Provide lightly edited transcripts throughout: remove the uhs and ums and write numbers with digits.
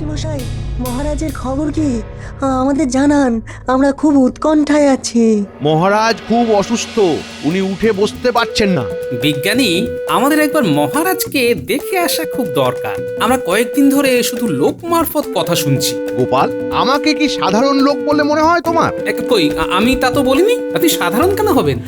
মন্ত্রীমশাই, মহারাজের খবর কি? আমাদের জানান, আমরা খুব উৎকণ্ঠায় আছি। মহারাজ খুব অসুস্থ, উনি উঠে বসতে পারছেন না। বিজ্ঞানী, আমাদের একবার মহারাজকে দেখে আসা খুব দরকার। আমরা কয়েকদিন ধরে শুধু লোক মারফত কথা শুনছি। গোপাল, আমাকে কি সাধারণ লোক বলে মনে হয় তোমার? কই, আমি তা তো বলিনি। আপনি সাধারণ কেন হবেন?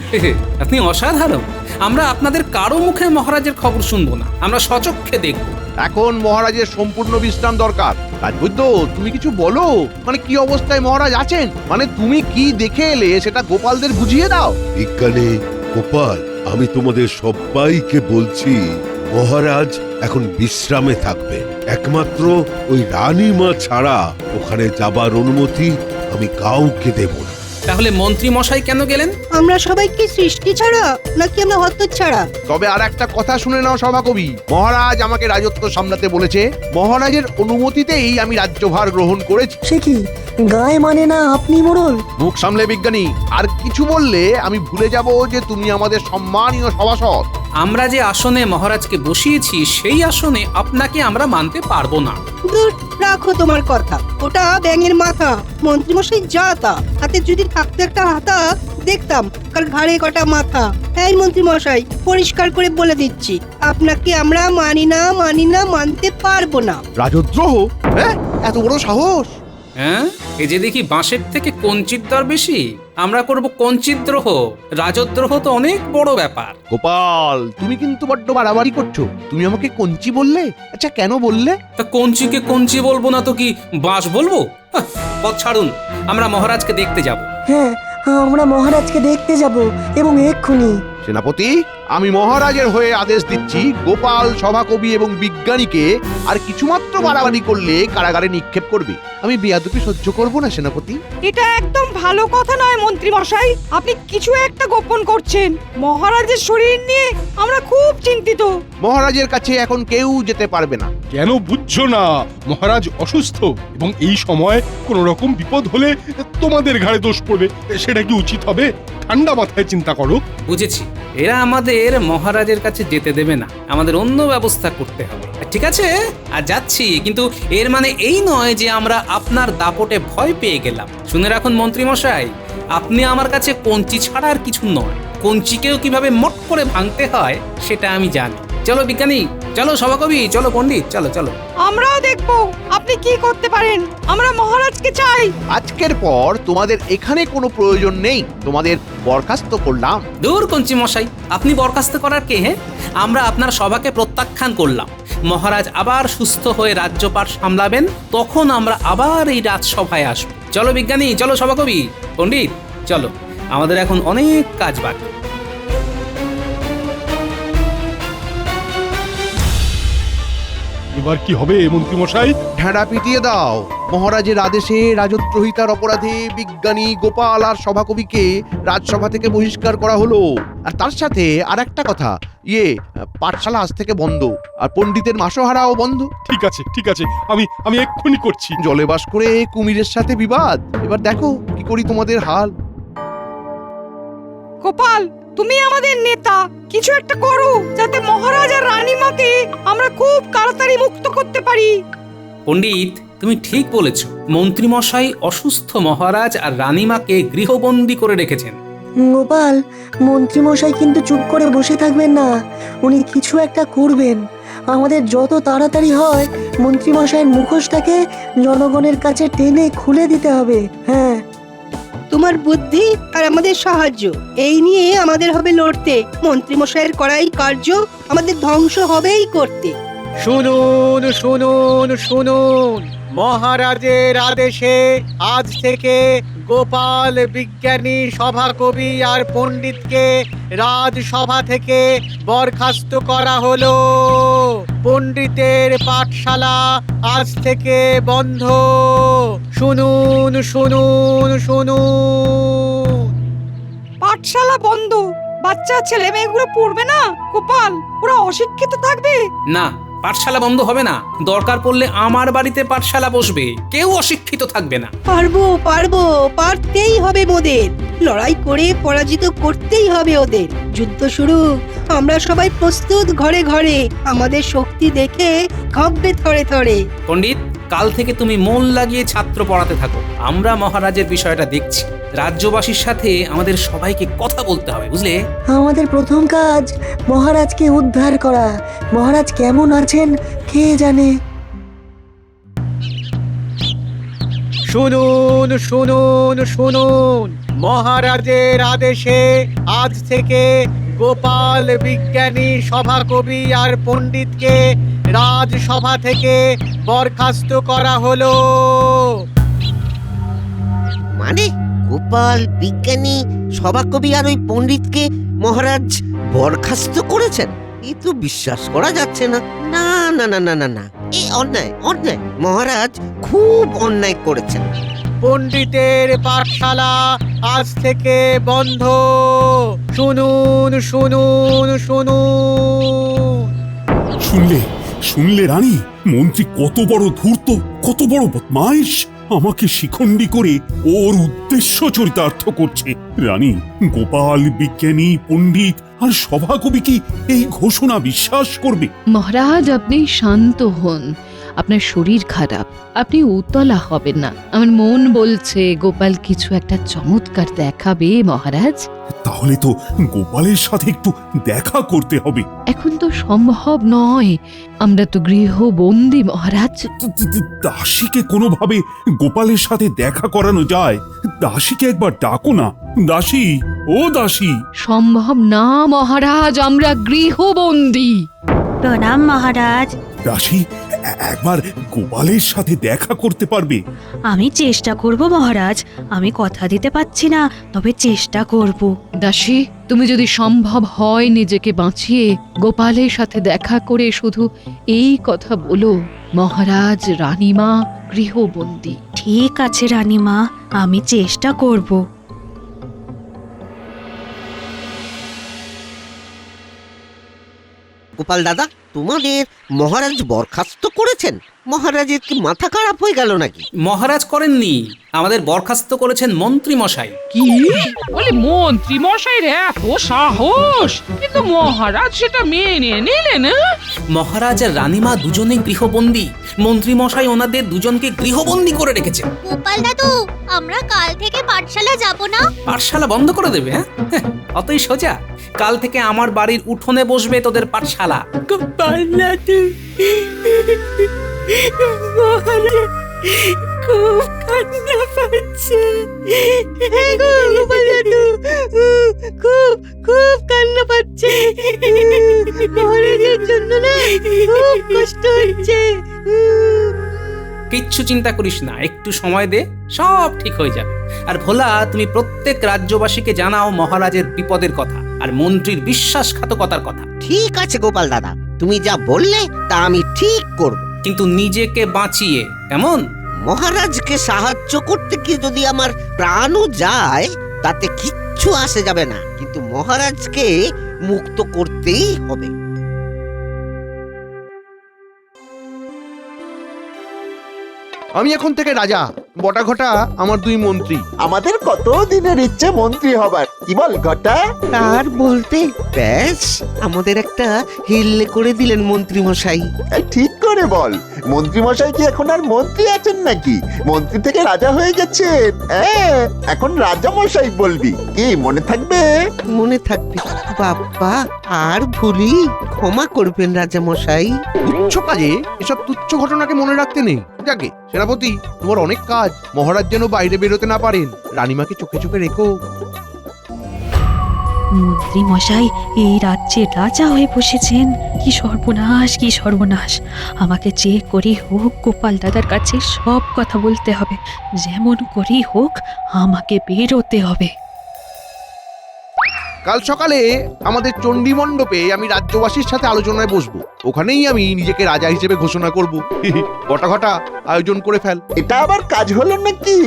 আপনি অসাধারণ। আমরা আপনাদের কারো মুখে মহারাজের খবর শুনবো না, আমরা সচক্ষে দেখব। এখন মহারাজের সম্পূর্ণ বিশ্রাম দরকার। রাজবৈদ্য, তুমি কিছু বলো, মানে কি অবস্থায় মহারাজ আছেন? মানে তুমি কি দেখে এলে সেটা গোপালদের বুঝিয়ে দাও। বিজ্ঞানী গোপাল, আমি তোমাদের সবাইকে বলছি, মহারাজ এখন বিশ্রামে থাকবে। একমাত্র ওই রানীমা ছাড়া ওখানে যাবার অনুমতি আমি কাউকে দেব না। তাহলে মন্ত্রী মশাই কেন গেলেন? আমরা সবাই কি সৃষ্টি ছাড়া নাকি আমরা হত্য ছাড়া? তবে আর একটা কথা শুনে নাও সভাকবি, মহারাজ আমাকে রাজত্ব সামলাতে বলেছে। মহারাজের অনুমতিতেই আমি রাজ্যভার গ্রহণ করেছি। সে কি, গায়ে মানে না আপনি মোড়ল? মুখ সামলে বিজ্ঞানী, আর কিছু বললে আমি ভুলে যাব যে তুমি আমাদের সম্মানীয় সভাসদ। আমরা যে আসনে মহারাজকে বসিয়েছি সেই আসনে আপনাকে আমরা মানতে পারবো না। দূর, রাখো তোমার কথা। ওটা ব্যাঙের মাথা, মন্ত্রীমশাই যা তা। হাতে যদি থাকতো একটা হাতা, দেখতাম কার ঘাড়ে কটা মাথা। এই মন্ত্রীমশাই, পরিষ্কার করে বলে দিচ্ছি, আপনাকে আমরা মানি না, মানতে পারবো না। রাজদ্রোহ? হ্যাঁ, এত বড় সাহস? হ্যাঁ, এই যে দেখি বাঁশের থেকে কঞ্চির দর বেশি, আমরা করব কঞ্চিদ্রোহ। রাজদ্রোহ তো অনেক বড় ব্যাপার। গোপাল, তুমি কিন্তু বড্ড বাড়াবাড়ি করছো। তুমি আমাকে কঞ্চি বললে? আচ্ছা, কেন বললে? তা কঞ্চিকে কঞ্চি বলবো না তো কি বাঁশ বলবো? পথ ছাড়ুন, আমরা মহারাজকে দেখতে যাব। হ্যাঁ, আমরা মহারাজকে দেখতে যাব, এবং এক্ষুনি। সেনাপতি, আমি মহারাজের হয়ে আদেশ দিচ্ছি, গোপাল, সভাকবি এবং বিজ্ঞানীকে আর কিছুমাত্র বাড়াবাড়ি করলে কারাগারে নিক্ষেপ করবে। আমি বেয়াদবি সহ্য করব না সেনাপতি। এটা একদম ভালো কথা নয় মন্ত্রী মশাই, আপনি কিছু একটা গোপন করছেন। মহারাজের শরীর নিয়ে আমরা খুব চিন্তিত। মহারাজের কাছে এখন কেউ যেতে পারবে না। কেন বুঝছো না? মহারাজ অসুস্থ, এবং এই সময় কোনো রকম বিপদ হলে তোমাদের ঘাড়ে দোষ পড়বে। সেটা কি উচিত হবে? ঠান্ডা মাথায় চিন্তা করো। বুঝেছি, এরা আমাদের মহারাজের কাছে যেতে দেবে না, আমাদের অন্য ব্যবস্থা করতে হবে। ঠিক আছে, আর যাচ্ছি, কিন্তু এর মানে এই নয় যে আমরা আপনার দাপটে ভয় পেয়ে গেলাম। শুনে রাখুন মন্ত্রী মশাই, আপনি আমার কাছে কঞ্চি ছাড়া আর কিছু নয়। কঞ্চিকেও কিভাবে মোট করে ভাঙতে হয় সেটা আমি জানি। চলো বিজ্ঞানী, চলো সভাকবি, চলো পণ্ডিত, চলো চলো। আমরাও দেখবো আপনি কি করতে পারেন। আমরা মহারাজকে চাই। আজকের পর তোমাদের এখানে কোনো প্রয়োজন নেই, তোমাদের বরখাস্ত করলাম। দূর কঞ্চি মশাই, আপনি বরখাস্ত করার কে? হ্যাঁ, আমরা আপনার সভাকে প্রত্যাখ্যান করলাম। মহারাজ আবার সুস্থ হয়ে রাজ্যপাট সামলাবেন, তখন আমরা আবার এই রাজসভায় আসবো। চলো বিজ্ঞানী, চলো সভাকবি, পণ্ডিত, চলো, আমাদের এখন অনেক কাজ বাকি। এবার কি হবে মন্ত্রী মশাই? ঢেঁড়া পিটিয়ে দাও। মহারাজের আদেশে রাজদ্রোহিতার অপরাধে বিজ্ঞানী, গোপাল আর সভাকবিকে রাজসভা থেকে বহিষ্কার করা হলো। আর তার সাথে আর একটা কথা, পাঠশালা আজ থেকে বন্ধ, আর পণ্ডিতের মাসোহারাও বন্ধ। ঠিক আছে, ঠিক আছে, আমি এক্ষুনি করছি। জলে বাস করে কুমিরের সাথে বিবাদ। এবার দেখো কি করি তোমাদের হাল। গোপাল, তুমি আমাদের নেতা, কিছু একটা করো যাতে মহারাজ আর রানীমাকে আমরা খুব তাড়াতাড়ি মুক্ত করতে পারি। পণ্ডিত, তুমি ঠিক বলেছ। মন্ত্রী মশাই অসুস্থ মহারাজ আর রানীমাকে গৃহবন্দী করে রেখেছেন। গোপাল, মন্ত্রীমশাই কিন্তু চুপ করে বসে থাকবেন না, উনি কিছু একটা করবেন। আমাদের যত তাড়াতাড়ি হয় মন্ত্রীমশাইয়ের মুখোশটাকে জনগণের কাছে টেনে খুলে দিতে হবে। হ্যাঁ, তোমার বুদ্ধি আর আমাদের সাহায্য, এই নিয়ে আমাদের হবে লড়তে। মন্ত্রীমশাইয়ের করাই কার্য আমাদের ধ্বংস হবেই করতে। শুনুন শুনুন শুনুন, মহারাজের আদেশে আজ থেকে গোপাল, বিজ্ঞানী, সভাকবি আর পণ্ডিতকে রাজসভা থেকে বরখাস্ত করা হলো। পণ্ডিতের পাঠশালা আজ থেকে বন্ধ। শুনুন শুনুন শুনুন। পাঠশালা বন্ধ? বাচ্চা ছেলে মেয়েগুলো পড়বে না গোপাল? ওরা অশিক্ষিত থাকবে? না, পাঠশালা বন্ধ হবে না। দরকার পড়লে আমার বাড়িতে পাঠশালা বসবে, কেউ অশিক্ষিত থাকবে না। পারবো, পারতেই হবে মোদের। লড়াই করে পরাজিত করতেই হবে ওদের। যুদ্ধ শুরু, আমরা সবাই প্রস্তুত ঘরে ঘরে। আমাদের শক্তি দেখে কাঁপবে থরে থরে। পণ্ডিত, কাল থেকে তুমি মন লাগিয়ে ছাত্র পড়াতে থাকো, আমরা মহারাজের বিষয়টা দেখছি। রাজ্যবাসীর সাথে আমাদের সবাইকে কথা বলতে হবে, বুঝলে? আমাদের প্রথম কাজ মহারাজকে উদ্ধার করা। মহারাজ কেমন আছেন কে জানে। শুনুন শুনুন শুনুন, মহারাজের আদেশে আজ থেকে গোপাল বিজ্ঞানী সভাকবি আর পণ্ডিতকে রাজসভা থেকে বরখাস্ত করা হলো। মানে গোপাল বিজ্ঞানী সভাকবি আর ওই পণ্ডিতকে মহারাজ বরখাস্ত করেছেন? এ তো বিশ্বাস করা যাচ্ছে না। না না না না না না, এই অন্যায় অন্যায়, মহারাজ খুব অন্যায় করেছেন। পণ্ডিতের পাঠশালা আজ থেকে বন্ধ। শুনুন শুনুন শুনুন। শুনলে রানী, মন্ত্রী কত বড় ধূর্ত, কত বড় বদমাইশ। আমাকে শিখণ্ডী করে ওর উদ্দেশ্য চরিতার্থ করছে। রানী, গোপাল বিজ্ঞানী পণ্ডিত আর সভাকবি কি এই ঘোষণা বিশ্বাস করবে? মহারাজ, আপনি শান্ত হন। আপনার শরীর খারাপ, আপনি উতলা হবেন না। আমার মন বলছে গোপাল কিছু একটা চমৎকার দেখাবে মহারাজ। তাহলে তো গোপালের সাথে একটু দেখা করতে হবে। এখন তো সম্ভব নয়, আমরা তো গৃহবন্দী মহারাজ। দাসীকে কোনোভাবে গোপালের সাথে দেখা করানো যায়? দাসীকে একবার ডাকো না। দাসী, ও দাসী। সম্ভব না মহারাজ, আমরা গৃহবন্দী। প্রণাম মহারাজ। দাসী, একবার গোপালের সাথে দেখা করতে পারবে? আমি চেষ্টা করব মহারাজ, আমি কথা দিতে পারছি না, তবে চেষ্টা করব। দাসী, তুমি যদি সম্ভব হয় নিজেকে বাঁচিয়ে গোপালের সাথে দেখা করে শুধু এই কথা বলো, মহারাজ রানীমা গৃহবন্দী। ঠিক আছে রানীমা, আমি চেষ্টা করব। গোপাল দাদা, তোমাদের মহারাজ বরখাস্ত করেছেন? মহারাজের কি মাথা খারাপ হয়ে গেল নাকি? মহারাজ করেননি, আমাদের বরখাস্ত করেছেন মন্ত্রী মশাই। কি বলে মন্ত্রী মশাইয়ের এত সাহস, কিন্তু মহারাজ সেটা মেনে নিলেন? মহারাজ আর রানীমা দুজনে গৃহবন্দী, মন্ত্রী মশাই ওনাদের দুজনকে গৃহবন্দী করে রেখেছে। গোপাল দাদু, আমরা কাল থেকে পাঠশালা যাব না? পাঠশালা বন্ধ করে দেবে? হ্যাঁ, অতই সোজা। কাল থেকে আমার বাড়ির উঠোনে বসবে তোদের পাঠশালা। গোপাল দাদু, খুব কান্না পাচ্ছে। গোপাল দাদু, খুব খুব কান্না পাচ্ছে। মহারাজের জন্য না খুব কষ্ট হচ্ছে। কিচ্ছু চিন্তা করিস না, একটু সময় দে, সব ঠিক হয়ে যাবে। আর ভোলা, তুমি প্রত্যেক রাজ্যবাসীকে জানাও মহারাজের বিপদের কথা আর মন্ত্রীর বিশ্বাসঘাতকতার কথা। ঠিক আছে গোপাল দাদা, তুমি যা বললে তা আমি ঠিক করব। কিন্তু নিজেকে বাঁচিয়ে, কেমন? মহারাজকে সাহায্য করতে গিয়ে যদি আমার প্রাণও যায় তাতে কিচ্ছু আসে যাবে না, কিন্তু মহারাজকে মুক্ত করতেই হবে। আমি এখন থেকে রাজা, বটা ঘটা আমার দুই মন্ত্রী। আমাদের কত দিনের ইচ্ছে মন্ত্রী হবার, কি বল ঘটা? আর বলতে ব্যাস আমাদের একটা হিল্লে করে দিলেন মন্ত্রী মশাই। এই ঠিক করে বল, মন্ত্রী মশাই কি এখন আর মন্ত্রী আছেন নাকি? মন্ত্রী থেকে রাজা হয়ে গেছেন। হ্যাঁ, এখন রাজা মশাই বলবি, কি মনে থাকবে? মনে থাকবে বাপ্পা, আর ভুলি, ক্ষমা করবেন রাজা মশাই। তুচ্ছ কাজে এসব তুচ্ছ ঘটনাকে মনে রাখতে নেই। যাকে সেনাপতি, তোমার অনেক কাজ, মহারাজ যেন বাইরে বেরোতে না পারেন। রানীমাকে চোখে চোখে রেখো। মন্ত্রী মশাই এই রাজ্যে রাজা হয়ে বসেছেন। কি সর্বনাশ, কি সর্বনাশ! আমাকে যে করেই হোক গোপাল দাদার কাছে সব কথা বলতে হবে, যেমন করেই হোক আমাকে বেরোতে হবে। কাল সকালে আমাদের চণ্ডী মণ্ডপে আমি রাজ্যবাসীর সাথে আলোচনায় বসবো। ওখানেই আমি নিজেকে রাজা হিসেবে ঘোষণা করব। ঘটা ঘটা আয়োজন করে ফেল। এটা আবার কাজ হলো নাকি?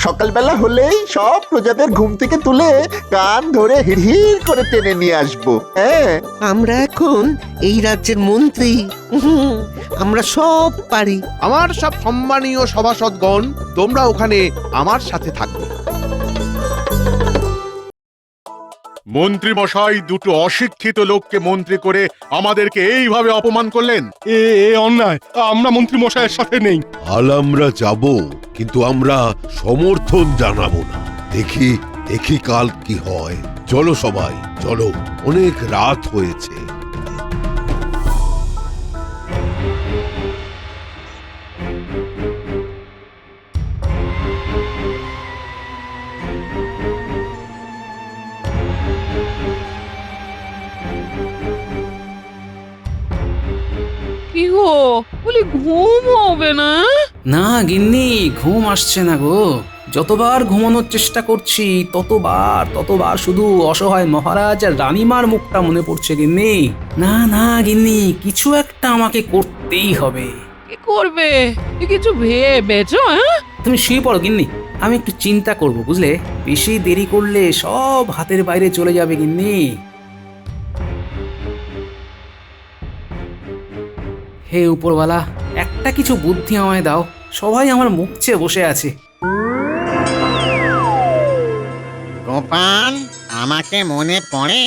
সকালবেলা হলেই সব প্রজাদের ঘুম থেকে তুলে কান ধরে হিড়হিড় করে টেনে নিয়ে আসবো। হ্যাঁ, আমরা এখন এই রাজ্যের মন্ত্রী, আমরা সব পারি। আমার সব সম্মানীয় সভাসদগণ, তোমরা ওখানে আমার সাথে থাকবে। মন্ত্রী মশাই দুটো অশিক্ষিত লোককে মন্ত্রী করে আমাদেরকে এইভাবে অপমান করলেন। এ অন্যায়, আমরা মন্ত্রী মশাইয়ের সাথে নেই। কাল আমরা যাব, কিন্তু আমরা সমর্থন জানাবো না। দেখি দেখি কাল কি হয়। চলো সবাই, চলো, অনেক রাত হয়েছে। কি গো, বলি ঘুম হবে না? না গিন্নি, ঘুম আসছে না গো। যতবার ঘুমানোর চেষ্টা করছি ততবার শুধু অসহায় মহারাজ আর রানীমার মুখটা মনে পড়ছে গিন্নি। না না গিন্নি, কিছু একটা আমাকে করতেই হবে। কি করবে? কিছু ভেবেছো? হ্যাঁ, তুমি শুয়ে পড়ো গিন্নি, আমি একটু চিন্তা করব, বুঝলে? বেশি দেরি করলে সব হাতের বাইরে চলে যাবে গিন্নি। হে উপরওয়ালা, একটা কিছু বুদ্ধি আমায় দাও। সবাই আমার মুখ চেয়ে বসে আছে। গোপাল, আমাকে মনে পড়ে?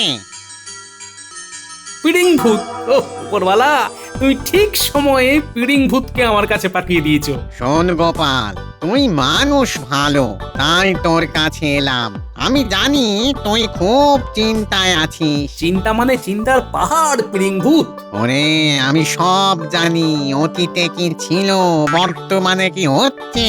পিড়িং ভূত! ও উপরওয়ালা, তুমি ঠিক সময়ে পিড়িং ভূতকে আমার কাছে পাঠিয়ে দিয়েছো। শোন গোপাল, তুই মানুষ ভালো, তাই তোর কাছে এলাম। আমি জানি তুই খুব চিন্তায় আছিস। চিন্তা মানে চিন্তার পাহাড় পিড়িং ভূত। ওরে, আমি সব জানি। অতীতে কি ছিল, বর্তমানে কি হচ্ছে,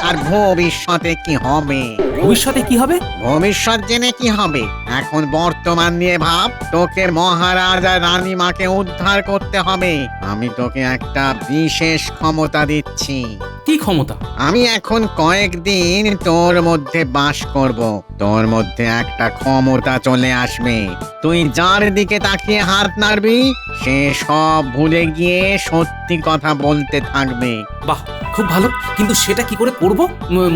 আর ভবিষ্যতে কি হবে। ভবিষ্যতে কি হবে? ভবিষ্যৎ জেনে কি হবে, এখন বর্তমান নিয়ে ভাব। তোকে মহারাজ আর রানীমাকে উদ্ধার করতে হবে। আমি তোকে একটা বিশেষ ক্ষমতা দিচ্ছি। কি ক্ষমতা? আমি এখন কয়েকদিন তোর মধ্যে বাস করব। তোর মধ্যে একটা ক্ষমতা চলে আসবে। তুই যার দিকে তাকিয়ে হাত নাড়বি, সে সব ভুলে গিয়ে সত্যি কথা বলতে থাকবে। বাহ, খুব ভালো, কিন্তু সেটা কি করে করব?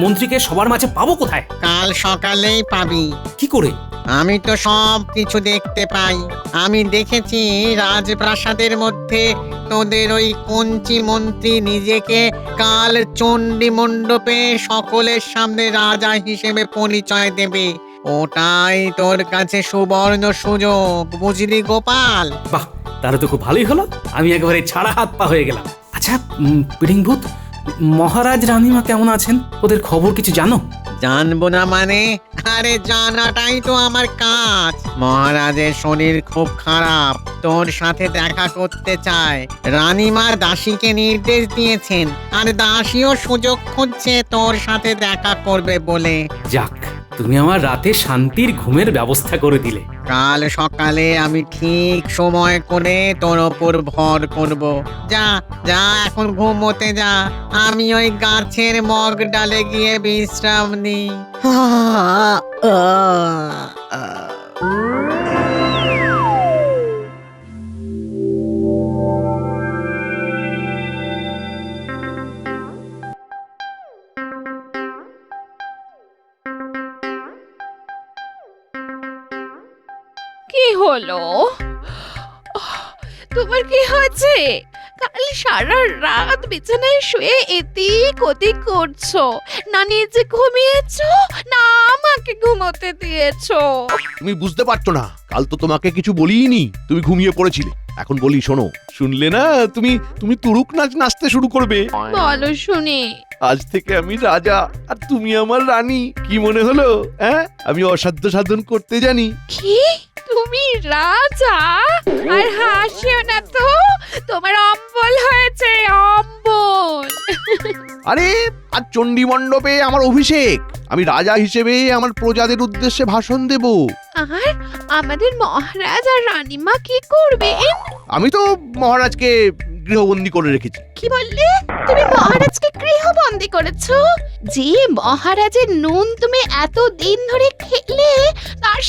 মন্ত্রীকে সবার মাঝে পাবো কোথায়? কাল সকালেই পাবি। কি করে? আমি তো সব কিছু দেখতে পাই। আমি দেখেছি রাজপ্রাসাদের মধ্যে তোদের ওই কঞ্চি মন্ত্রী নিজেকে কাল চণ্ডী মণ্ডপে সকলের সামনে রাজা হিসেবে পরিচয় দেবে। ওটাই তোর কাছে সুবর্ণ সুযোগ, বুঝলি গোপাল? বাহ, তাহলে তো খুব ভালোই হলো। আমি একেবারে ছাড়া হাত পা হয়ে গেলাম। আচ্ছা পিড়িং ভূত, মহারাজ রানীমা কেমন আছেন? ওদের খবর কিছু জানো? জানবো না মানে? আরে জানাটাই তো আমার কাজ। মহারাজের শরীর খুব খারাপ, তোর সাথে দেখা করতে চায়। রানীমা দাসীকে নির্দেশ দিয়েছেন, আর দাসীও সুযোগ খুঁজছে তোর সাথে দেখা করবে বলে। যাক, তুমি আমার রাতে শান্তির ঘুমের ব্যবস্থা করে দিলে। কাল সকালে আমি ঠিক সময় করে তোর ওপর ভর করব। যা যা, এখন ঘুমোতে যা। আমি ওই গাছের মগ ডালে গিয়ে বিশ্রাম নিই। কি হলো? তোমার কি হয়েছে? কাল সারা রাত বিছানায় শুয়ে এদিক ওদিক করছো, না নিজে ঘুমিয়েছো না আমাকে ঘুমোতে দিয়েছো। তুমি বুঝতে পারছো না, কাল তো তোমাকে কিছু বলিনি, তুমি ঘুমিয়ে পড়েছিলে। এখন বলি শোনো, শুনলে না? তুমি তুমি তুরুক নাচ নাচতে শুরু করবে। বলো শুনি। আজ থেকে আমি রাজা আর তুমি আমার রানী। কি মনে হলো? হ্যাঁ, আমি অসাধ্য সাধন করতে জানি। কি? তুমি রাজা? আর হাসিও না তো, তোমার অম্বল হয়েছে, অম্বল। আরে আজ চণ্ডী মণ্ডপে আমার অভিষেক। আমি রাজা হিসেবে আমার প্রজাদের উদ্দেশ্যে ভাষণ দেব। আর আমাদের মহারাজ আর রানীমা কি করবেন? আমি তো মহারাজকে গৃহবন্দী করে রেখেছি। কি বললে? তুমি মহারাজকে গৃহবন্দী করেছো? যে মহারাজের নুন তুমি এত দিন ধরে খেলে, তার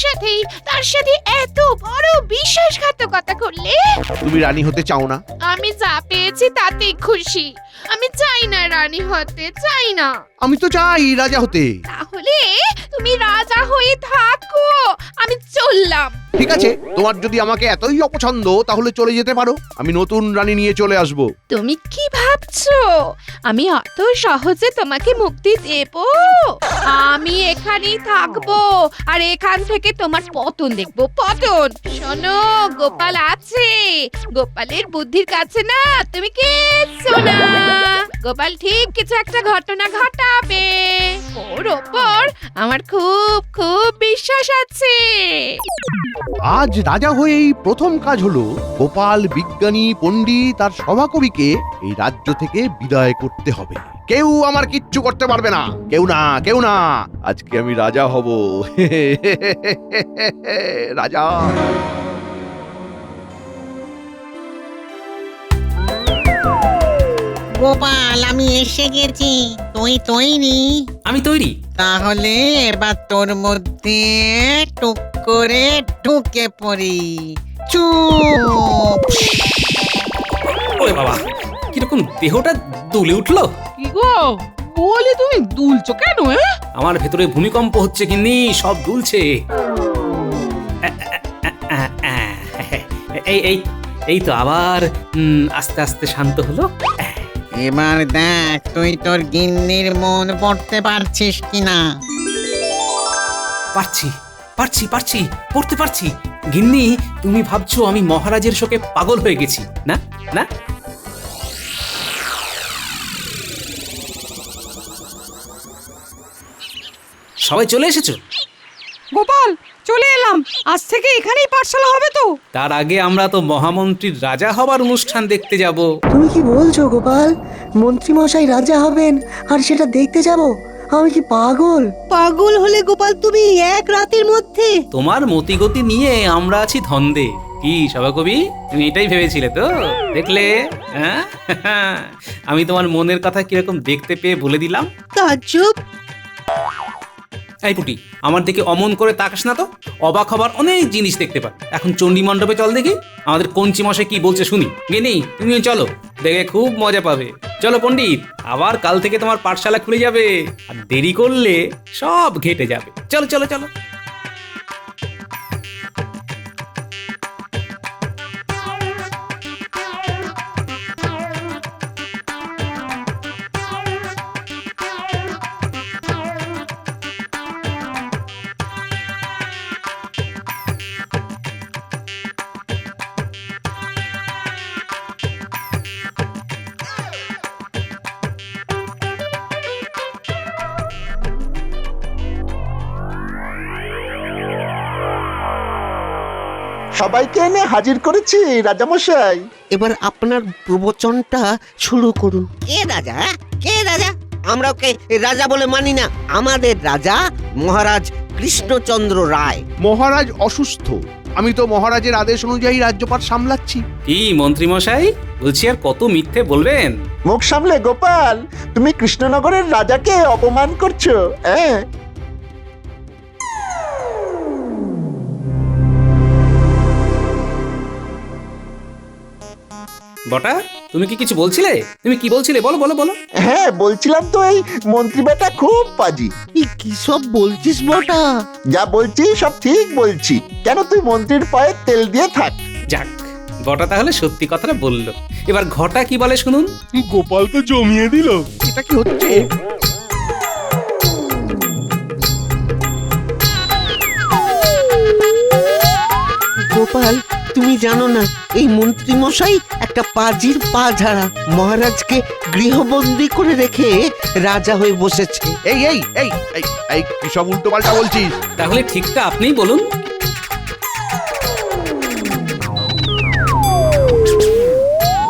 সাথে এত বড় বিশ্বাসঘাতকতা করলে? তুমি রানী হতে চাও না? আমি যা পেয়েছি তাতেই খুশি। আমি চাই না রানী হতে, চাই না। আমি তো চাই রাজা হতে। তাহলে তুমি রাজা হয়ে থাকো, আমি চললাম। ঠিক আছে, তোমার যদি আমাকে এতই অপছন্দ তাহলে চলে যেতে পারো, আমি নতুন রানী নিয়ে চলে আসব। তুমি কি ভাবছো আমি অত সহজে তোমাকে মুক্তি দেব? আমি এখানেই থাকবো আর এখান থেকে তোমার পতন দেখবো, পতন। শোনো, গোপাল আছে, গোপালের বুদ্ধির কাছে না তুমি কিচ্ছু না। গোপাল ঠিক কিছু একটা ঘটনা ঘটাবে, ওর ওপর আমার খুব খুব বিশ্বাস আছে। আজ রাজা হয়েই প্রথম কাজ হলো গোপাল, বিজ্ঞানী, পণ্ডিত আর সভাকবিকে এই রাজ্য থেকে বিদায় করতে হবে। কেউ আমার কিচ্ছু করতে পারবে না, কেউ না, কেউ না। আজকে আমি রাজা হব। রাজা। গোপাল, আমি এসে গেছি। তুই তৈরি? আমি তৈরি। তাহলে এবার তোর মধ্যে টুক করে ঢুকে পড়ি। চুপ। ওরে বাবা, কিরকম দেহটা দুলে উঠলো। কি গো, বলি তুমি দুলছো কেন? আমার ভেতরে ভূমিকম্প হচ্ছে, গিন্নি, সব দুলছে। এই এই এই তো আবার আস্তে আস্তে শান্ত হলো। এবার দেখ তুই তোর গিন্নির মন পড়তে পারছিস কিনা। পারছি পারছি পারছি পড়তে পারছি। গিন্নি, তুমি ভাবছো আমি মহারাজের শোকে পাগল হয়ে গেছি? না না, সবাই চলে এসেছো? গোপাল, চলে এলাম। আজ থেকে এখানেই পাঠশালা হবে তো? তার আগে আমরা তো মহামন্ত্রীর রাজা হবার অনুষ্ঠান দেখতে যাব। তুমি কি বলছো গোপাল? মন্ত্রী মশাই রাজা হবেন আর সেটা দেখতে যাব? আমি কি পাগল? পাগল হলে গোপাল তুমি এক রাতের মধ্যে? তোমার মতিগতি নিয়ে আমরা আছি ধন্দে। কি সভাকবি, তুমি এটাই ভেবেছিলে তো? দেখলে, হ্যাঁ? আমি তোমার মনের কথা কিরকম দেখতে পেয়ে বলে দিলাম। তাজ্জব। এই পুটি, আমার দিকে অমন করে তাকাস না তো। অবাক হবার অনেক জিনিস দেখতে পাই। এখন চণ্ডী মণ্ডপে চল দেখি, আমাদের কঞ্চি মশাই কি বলছে শুনি। গিনি, তুমিও চলো, দেখে খুব মজা পাবে। চলো পণ্ডিত, আবার কাল থেকে তোমার পাঠশালা খুলে যাবে, আর দেরি করলে সব ঘেটে যাবে। চলো চলো চলো। সবাইকে এনে হাজির করেছি রাজামশাই। এবার আপনার প্রবচনটা শুরু করুন। কে রাজা? কে রাজা? আমরা ওকে রাজা বলে মানি না। আমাদের রাজা মহারাজ কৃষ্ণচন্দ্র রায়। মহারাজ অসুস্থ, আমি তো মহারাজের আদেশ অনুযায়ী রাজ্যপাট সামলাচ্ছি। কি মন্ত্রী মশাই, বলছি আর কত মিথ্যে বলবেন? মুখ সামলে গোপাল, তুমি কৃষ্ণনগরের রাজাকে অপমান করছো। হ্যাঁ, বটা, তুমি কি কিছু বলছিলে? তুমি কি বলছিলে, বলো বলো বলো। হ্যাঁ বলছিলাম তো, এই মন্ত্রী বেটা খুব পাজি। কি সব বলছিস বটা? যা বলছি সব ঠিক বলছি। কেন, তুই মন্ত্রীর পায়ে তেল দিয়ে থাক। যাক, বটা তাহলে সত্যি কথাটা বললো। এবার ঘটা কি বলে শুনুন। গোপাল তো জমিয়ে দিল। এটা কি হচ্ছে? গোপাল, তুমি জানো না এই মন্ত্রী মশাই একটা পাজির পা ঝাড়া। মহারাজকে গৃহবন্দী করে রেখে রাজা হয়ে বসেছে। এই এই এই এই এই কি সব উল্টো পাল্টা বলছিস? তাহলে ঠিকটা আপনিই বলুন।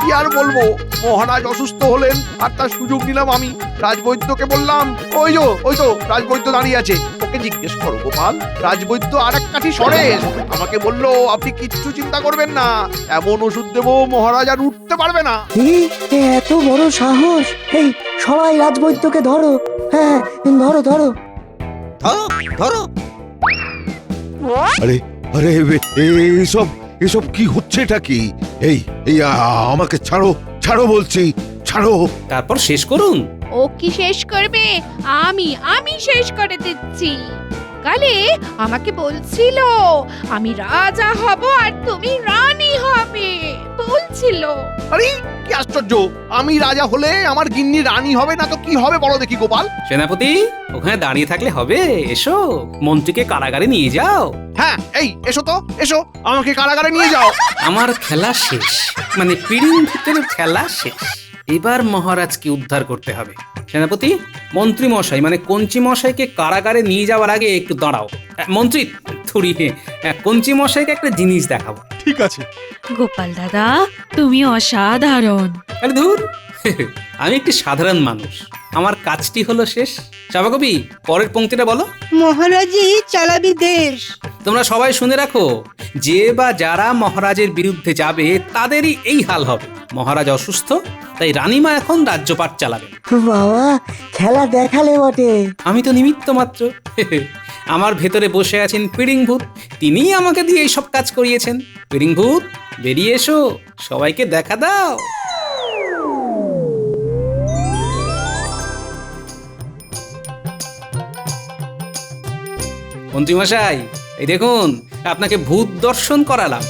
কি আর বলবো, মহারাজ অসুস্থ হলেন আর তার সুযোগ নিলাম আমি। রাজবৈদ্যকে বললাম, ওই তো রাজবৈদ্য দাঁড়িয়ে আছে, ওকে জিজ্ঞেস করো গোপাল। রাজবৈদ্য আর এক কাঠি সরেস আমাকে বললো, আপনি কিচ্ছু চিন্তা করবেন না, এমন ওষুধ দেবো মহারাজ আর উঠতে পারবে না। কি এত বড় সাহস! এই সবাই রাজবৈদ্যকে ধরো। হ্যাঁ, ধরো ধরো। ধরো ধরো। আরে আরে এসব এসব কি হচ্ছেটা কি? এই এই আমাকে ছাড়ো, ছাড়ো বলছি, ছাড়ো। তারপর শেষ করুন। ও কি শেষ করবে? আমি শেষ করে দিচ্ছি। সকালে আমাকে বলছিল আমি রাজা হব আর তুমি রানী হবে বলছিল। আরে কি আশ্চর্য! আমি রাজা হলে আমার গিন্নি রানী হবে না তো কি হবে বলো দেখি গোপাল? সেনাপতি, ওখানে দাঁড়িয়ে থাকলে হবে? এসো, মন্ত্রীকে কারাগারে নিয়ে যাও। হ্যাঁ, এই এসো তো, এসো, আমাকে কারাগারে নিয়ে যাও। আমার খেলা শেষ, মানে পিড়িং ভূতের খেলা শেষ। এবার মহারাজকে উদ্ধার করতে হবে। সেনাপতি, মন্ত্রী মশাই মানে কঞ্চি মশাইকে কারাগারে নিয়ে যাওয়ার আগে একটু দাঁড়াও। মন্ত্রী থুড়িয়ে কঞ্চি মশাইকে একটা জিনিস দেখাবো। ঠিক আছে। গোপাল দাদা, তুমি অসাধারণ। আরে ধুর, আমি একটি সাধারণ মানুষ, আমার কাজটি হলো শেষ। সভাকবি, পরের পংক্তিটা বলো। মহারাজই চালাবি দেশ। তোমরা সবাই শুনে রাখো, যে বা যারা মহারাজের বিরুদ্ধে যাবে তাদেরই এই হাল হবে। মহারাজ অসুস্থ, তাই রানীমা এখন রাজ্যপাট চালাবে। বাবা, খেলা দেখালে বটে। আমি তো নিমিত্ত মাত্র। আমার ভেতরে বসে আছেন পিড়িং ভূত, তিনিই আমাকে দিয়ে এই সব কাজ করিয়েছেন। পিড়িং ভূত, বেরিয়ে এসো, সবাইকে দেখা দাও। মন্ত্রীমশাই, এই দেখুন, আপনাকে ভূত দর্শন করালাম।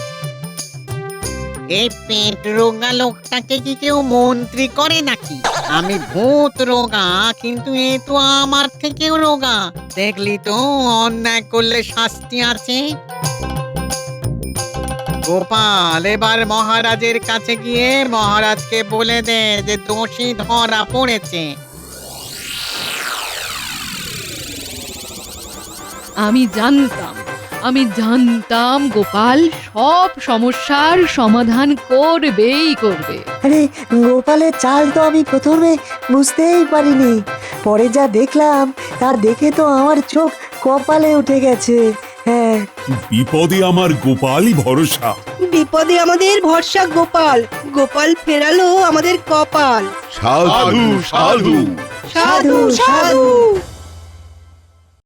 এই পেট রোগা লোকটাকে কি কেউ মন্ত্রী করে নাকি? আমি ভূত রোগা, কিন্তু এ তো আমার থেকেও রোগা। দেখলি তো, অন্যায় করলে শাস্তি আছে। গোপাল, এবার মহারাজের কাছে গিয়ে মহারাজকে বলে দে যে দোষী ধরা পড়েছে। আমি জানতাম গোপাল সব সমস্যার সমাধান করবেই করবে। আরে গোপালের চাল তো আমি প্রথমে বুঝতেই পারিনি, পরে যা দেখলাম তা দেখে তো আমার চোখ কপালে উঠে গেছে। হ্যাঁ, বিপদে আমার গোপালই ভরসা। বিপদে আমাদের ভরসা গোপাল। গোপাল ফেরালো আমাদের কপাল। সাধু সাধু সাধু সাধু।